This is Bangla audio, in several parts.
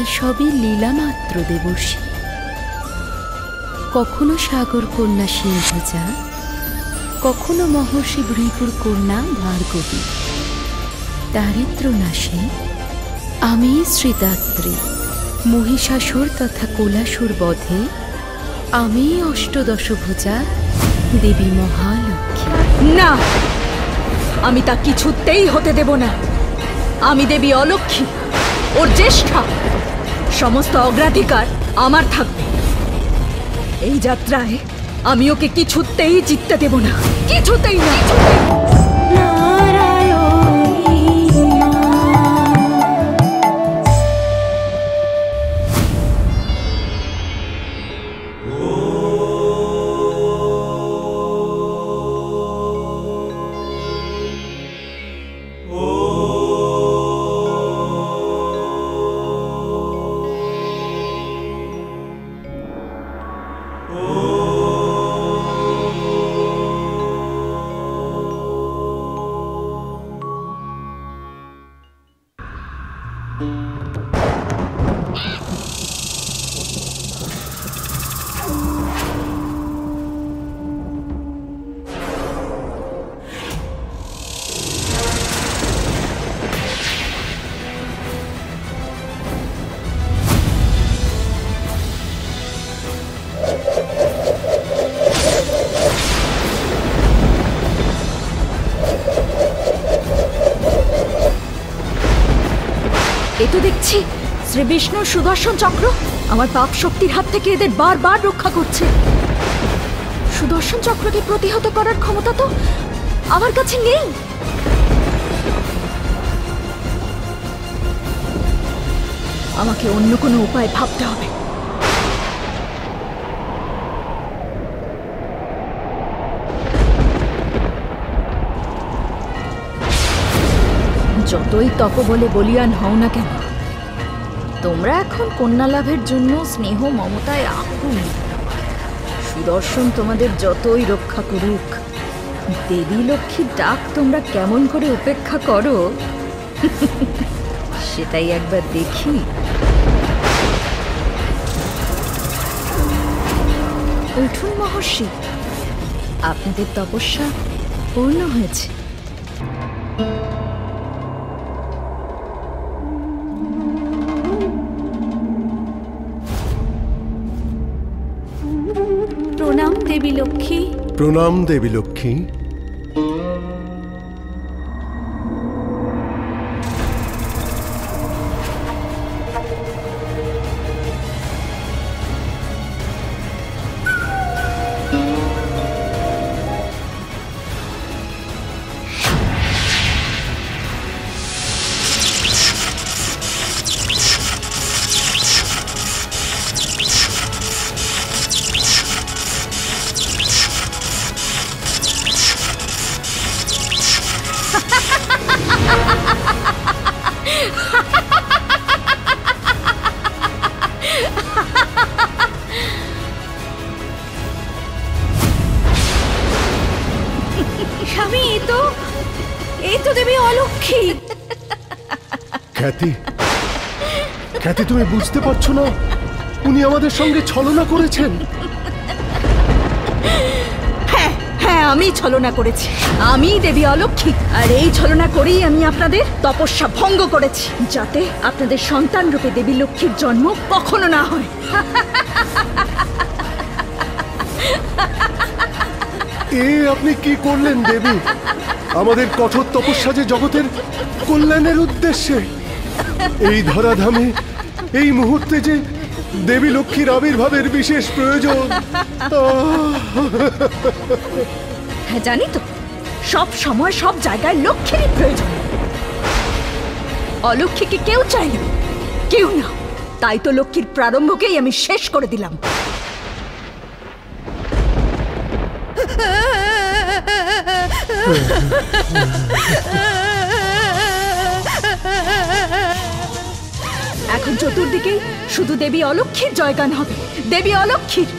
এসবই লীলা মাত্র দেবর্ষী। কখনো সাগর কন্যা সিংহজা, কখনো মহর্ষি ভৃগুর কন্যা ভার্গবী। দারিদ্র নাশে আমি শ্রীদাত্রী, মহিষাসুর তথা কোলাসুর বধে আমি অষ্টদশভুজা দেবী মহালক্ষ্মী। না, আমি তা কিছুতেই হতে দেব না। আমি দেবী অলক্ষ্মী, ওর জ্যেষ্ঠা। সমস্ত অগ্রাধিকার আমার থাকবে। এই যাত্রায় আমি ওকে কিছুতেই জিততে দেব না, কিছুতেই না। এ তো দেখছি শ্রী বিষ্ণুর সুদর্শন চক্র। আমার পাপ শক্তির হাত থেকে এদের বারবার রক্ষা করছে। সুদর্শন চক্রকে প্রতিহত করার ক্ষমতা তো আমার কাছে নেই। আমাকে অন্য কোনো উপায় ভাবতে হবে। যতই তপবলে বলিয়ান হও না কেন, তোমরা এখন কন্যা লাভের জন্য স্নেহ মমতায় আকুল। সুদর্শন তোমাদের যতই রক্ষা করুক, দেবী লক্ষ্মীর ডাক তোমরা কেমন করে উপেক্ষা করো সেটাই একবার দেখি। উঠুন মহর্ষি, আপনাদের তপস্যা পূর্ণ হয়েছে। প্রণাম দেবী লক্ষ্মী। প্রণাম দেবী লক্ষ্মী। স্বামী, এই তো দেবী অলক্ষ্মী। খ্যাতি, খ্যাতি, তুমি বুঝতে পারছো না উনি আমাদের সঙ্গে ছলনা করেছেন? হ্যাঁ হ্যাঁ, আমি ছলনা করেছি। আমি দেবী অলক্ষ্মী, আর এই ছলনা করেই আমি আপনাদের তপস্যা ভঙ্গ করেছি, যাতে আপনাদের সন্তান রূপে দেবী লক্ষ্মীর জন্ম কখনো না হয়। এ আপনি কি করলেন দেবী? আমাদের কঠোর তপস্যা যে জগতের কল্যাণের উদ্দেশ্যে। এই ধরাধামে এই মুহূর্তে যে দেবী লক্ষ্মীর আবির্ভাবের বিশেষ প্রয়োজন। হ্যাঁ জানি তো, সব সময় সব জায়গায় লক্ষ্মীরই প্রয়োজন। অলক্ষ্মীকে কেউ চায় না, কেউ না। তাই তো লক্ষ্মীর প্রারম্ভকেই আমি শেষ করে দিলাম। এখন চতুর্দিকেই শুধু দেবী অলক্ষ্মীর জয়গান হবে, দেবী অলক্ষ্মীর।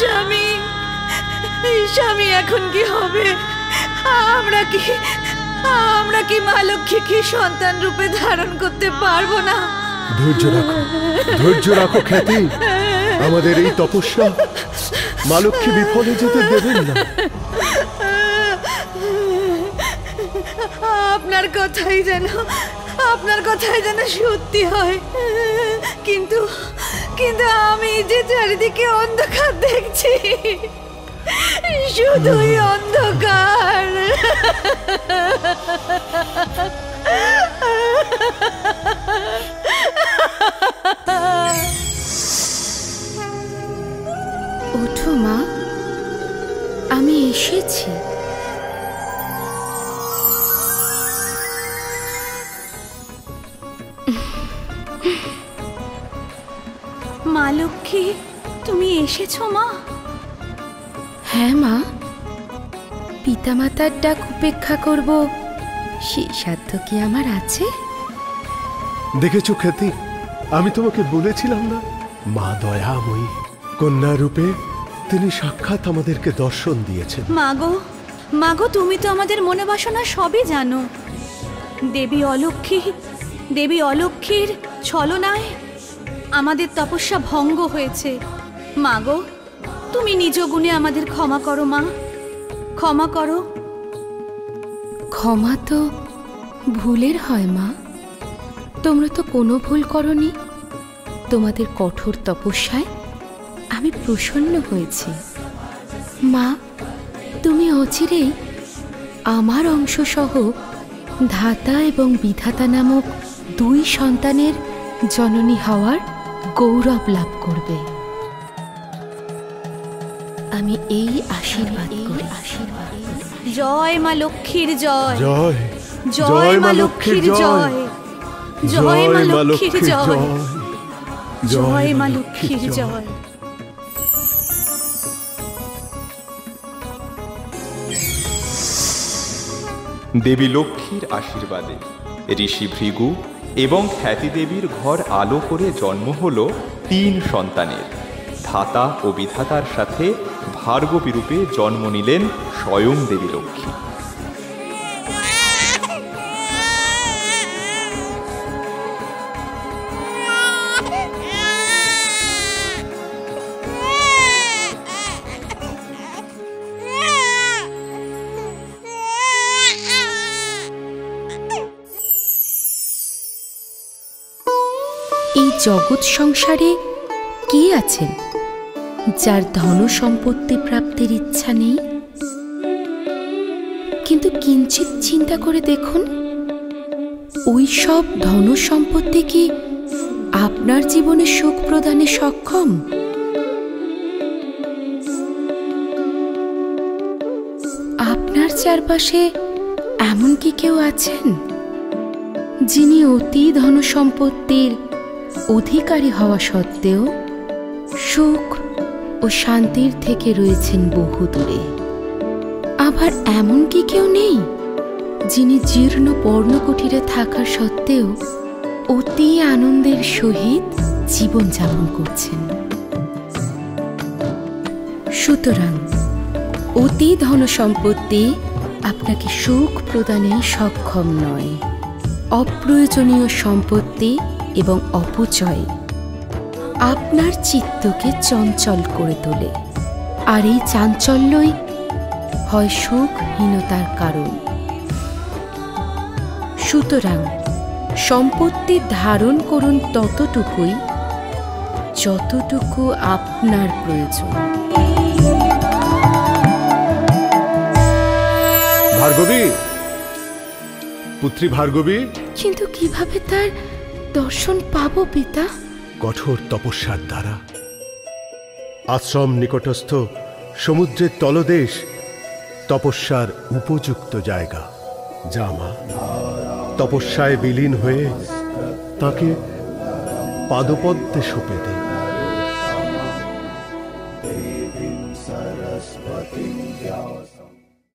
স্বামী, স্বামী, এখন কি হবে? আমরা কি মা লক্ষ্মী কি সন্তান রূপে ধারণ করতে পারবো না? ধৈর্য রাখো খ্যাতি। আমাদের এই তপস্যা মা লক্ষ্মী বিফলে যেতে দেবেন না। আপনার কথাই যেন সত্যি হয়। কিন্তু আমি যে চারিদিকে অন্ধকার দেখছি, শুধুই অন্ধকার। ওঠো মা, আমি এসেছি। মা লক্ষ্মী, তুমি এসেছো মা? হ্যাঁ মা, পিতামাতার ডাক উপেক্ষা করব সে সাধ্য কি আমার আছে? দেখেছো খ্যাতি, আমি তোমাকে বলেছিলাম না, মা দয়াময়ী। কন্যা রূপে তিনি সাক্ষাৎ আমাদেরকে দর্শন দিয়েছেন। মাগো, তুমি তো আমাদের মনে বাসনা সবই জানো। দেবী অলক্ষ্মীর ছলনায় আমাদের তপস্যা ভঙ্গ হয়েছে। মাগো, তুমি নিজ গুণে আমাদের ক্ষমা করো মা, ক্ষমা করো। ক্ষমা তো ভুলের হয় মা। তোমরা তো কোনো ভুল করনি। তোমাদের কঠোর তপস্যায় আমি প্রসন্ন হয়েছি। মা, তুমি অচিরেই আমার অংশসহ ধাতা এবং বিধাতা নামক দুই সন্তানের জননী হওয়ার গৌরব লাভ করবে। আমি এই আশীর্বাদ করি। জয় মা লক্ষ্মীর জয়, জয় জয় মা লক্ষ্মীর জয়, জয় মা লক্ষ্মীর জয়, জয় মা লক্ষ্মীর জয়। দেবী লক্ষ্মীর আশীর্বাদে ঋষি ভৃগু এবং খ্যাতি দেবীর ঘর আলো করে জন্ম হল 3 সন্তানের। ধাতা ও বিধাতার সাথে ভার্গবী রূপে জন্ম নিলেন স্বয়ং দেবী লক্ষ্মী। এই জগৎ সংসারে কে আছেন যার ধন সম্পত্তি প্রাপ্তির ইচ্ছা নেই? কিন্তু কিঞ্চিত চিন্তা করে দেখুন, ওই সব ধন সম্পত্তি কি আপনার জীবনে সুখ প্রদানে সক্ষম? আপনার চারপাশে এমন কি কেউ আছেন যিনি অতি ধন সম্পত্তির অধিকারী হওয়া সত্ত্বেও সুখ ও শান্তির থেকে রয়েছেন বহু দূরে? আবার এমন কি কেউ নেই যিনি জীর্ণ পর্ণকুটিরে থাকা সত্ত্বেও অতি আনন্দের সহিত জীবনযাপন করছেন? সুতরাং অতি ধন সম্পত্তি আপনাকে সুখ প্রদানে সক্ষম নয়। অপ্রয়োজনীয় সম্পত্তি এবং অপচয় আপনার চিত্তকে চঞ্চল করে তোলে, আর এই চাঞ্চল্যই হয় সুখহীনতার কারণ। সুতরাং সম্পত্তি ধারণ করুন ততটুকুই যতটুকু আপনার প্রয়োজন। ভার্গবী, পুত্রী ভার্গবী। কিন্তু কিভাবে তার দর্শন পাবো পিতা? কঠোর তপস্যার দ্বারা আশ্রম নিকটস্থ সমুদ্রের তলদেশ তপস্যার উপযুক্ত জায়গা। যা মা, তপস্যায় বিলীন হয়ে তাকে পাদপদ্মে সঁপে দে।